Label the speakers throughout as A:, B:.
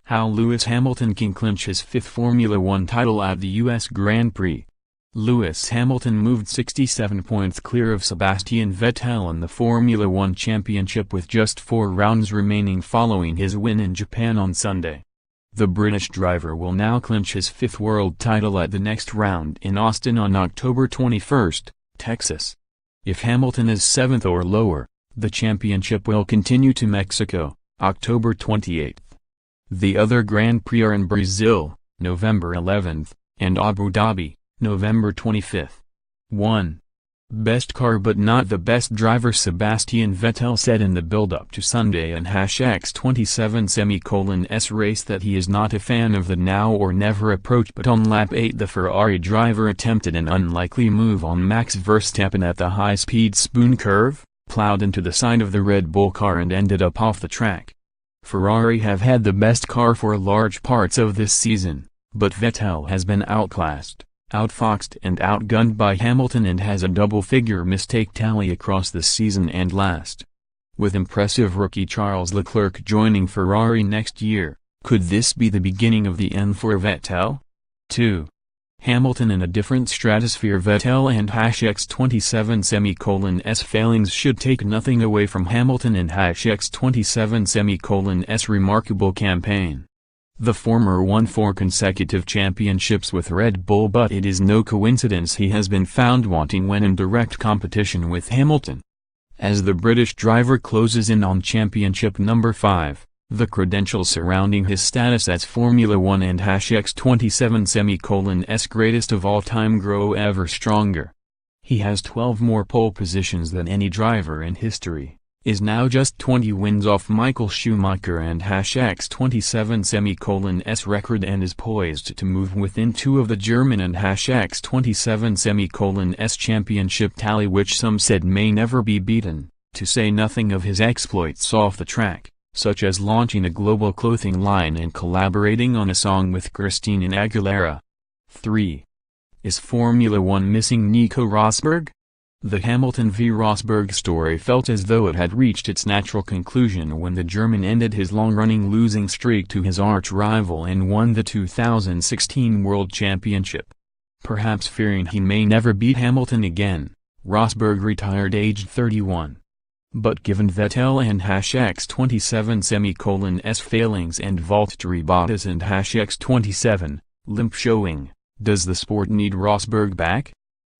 A: How Lewis Hamilton can clinch his fifth Formula One title at the US Grand Prix. Lewis Hamilton moved 67 points clear of Sebastian Vettel in the Formula One Championship with just 4 rounds remaining following his win in Japan on Sunday. The British driver will now clinch his fifth world title at the next round in Austin on October 21, Texas. If Hamilton is 7th or lower, the championship will continue to Mexico, October 28. The other Grand Prix are in Brazil, November 11, and Abu Dhabi, November 25. 1. Best car but not the best driver. Sebastian Vettel said in the build-up to Sunday in X27's race that he is not a fan of the now or never approach, but on lap 8 the Ferrari driver attempted an unlikely move on Max Verstappen at the high-speed spoon curve, plowed into the side of the Red Bull car and ended up off the track. Ferrari have had the best car for large parts of this season, but Vettel has been outclassed, outfoxed and outgunned by Hamilton and has a double-figure mistake tally across the season and last. With impressive rookie Charles Leclerc joining Ferrari next year, could this be the beginning of the end for Vettel? 2. Hamilton in a different stratosphere. Vettel and X27's failings should take nothing away from Hamilton and X27's remarkable campaign. The former won 4 consecutive championships with Red Bull, but it is no coincidence he has been found wanting when in direct competition with Hamilton. As the British driver closes in on championship number 5, the credentials surrounding his status as Formula One and X27's greatest of all time grow ever stronger. He has 12 more pole positions than any driver in history, is now just 20 wins off Michael Schumacher and X27's record, and is poised to move within 2 of the German and X27's championship tally, which some said may never be beaten, to say nothing of his exploits off the track, such as launching a global clothing line and collaborating on a song with Christina Aguilera. 3. Is Formula One missing Nico Rosberg? The Hamilton v Rosberg story felt as though it had reached its natural conclusion when the German ended his long-running losing streak to his arch-rival and won the 2016 World Championship. Perhaps fearing he may never beat Hamilton again, Rosberg retired aged 31. But given Vettel and X27's failings and Valtteri Bottas and X27 limp showing, does the sport need Rosberg back?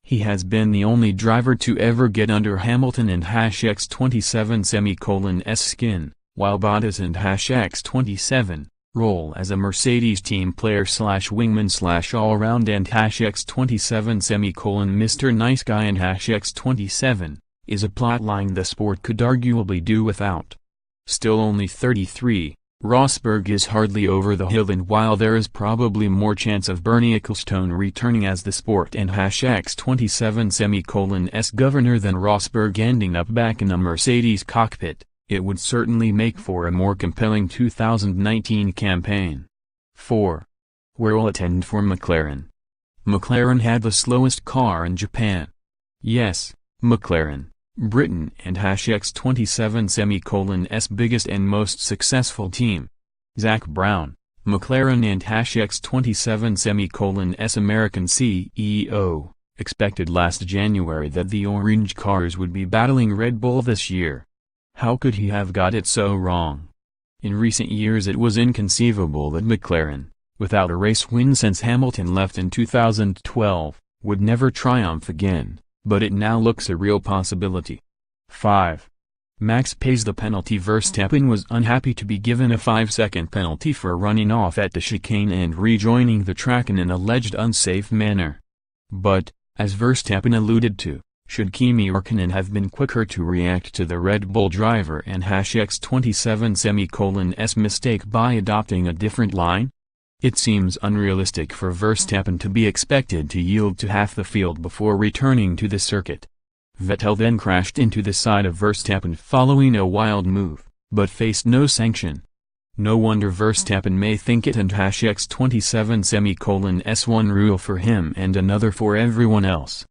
A: He has been the only driver to ever get under Hamilton and X27's skin, while Bottas and X27 roll as a Mercedes team player slash wingman slash all-round, and X27's Mr. Nice Guy and X27 is a plotline the sport could arguably do without. Still only 33, Rosberg is hardly over the hill, and while there is probably more chance of Bernie Ecclestone returning as the sport and X27's governor than Rosberg ending up back in a Mercedes cockpit, it would certainly make for a more compelling 2019 campaign. 4. Where will it end for McLaren? McLaren had the slowest car in Japan. Yes, McLaren, Britain and X27's biggest and most successful team. Zak Brown, McLaren and X27's American CEO, expected last January that the orange cars would be battling Red Bull this year. How could he have got it so wrong? In recent years it was inconceivable that McLaren, without a race win since Hamilton left in 2012, would never triumph again. But it now looks a real possibility. 5. Max pays the penalty. Verstappen was unhappy to be given a 5-second penalty for running off at the chicane and rejoining the track in an alleged unsafe manner. But, as Verstappen alluded to, should Kimi Räikkönen have been quicker to react to the Red Bull driver and X27's mistake by adopting a different line? It seems unrealistic for Verstappen to be expected to yield to half the field before returning to the circuit. Vettel then crashed into the side of Verstappen following a wild move, but faced no sanction. No wonder Verstappen may think it and X27's one rule for him and another for everyone else.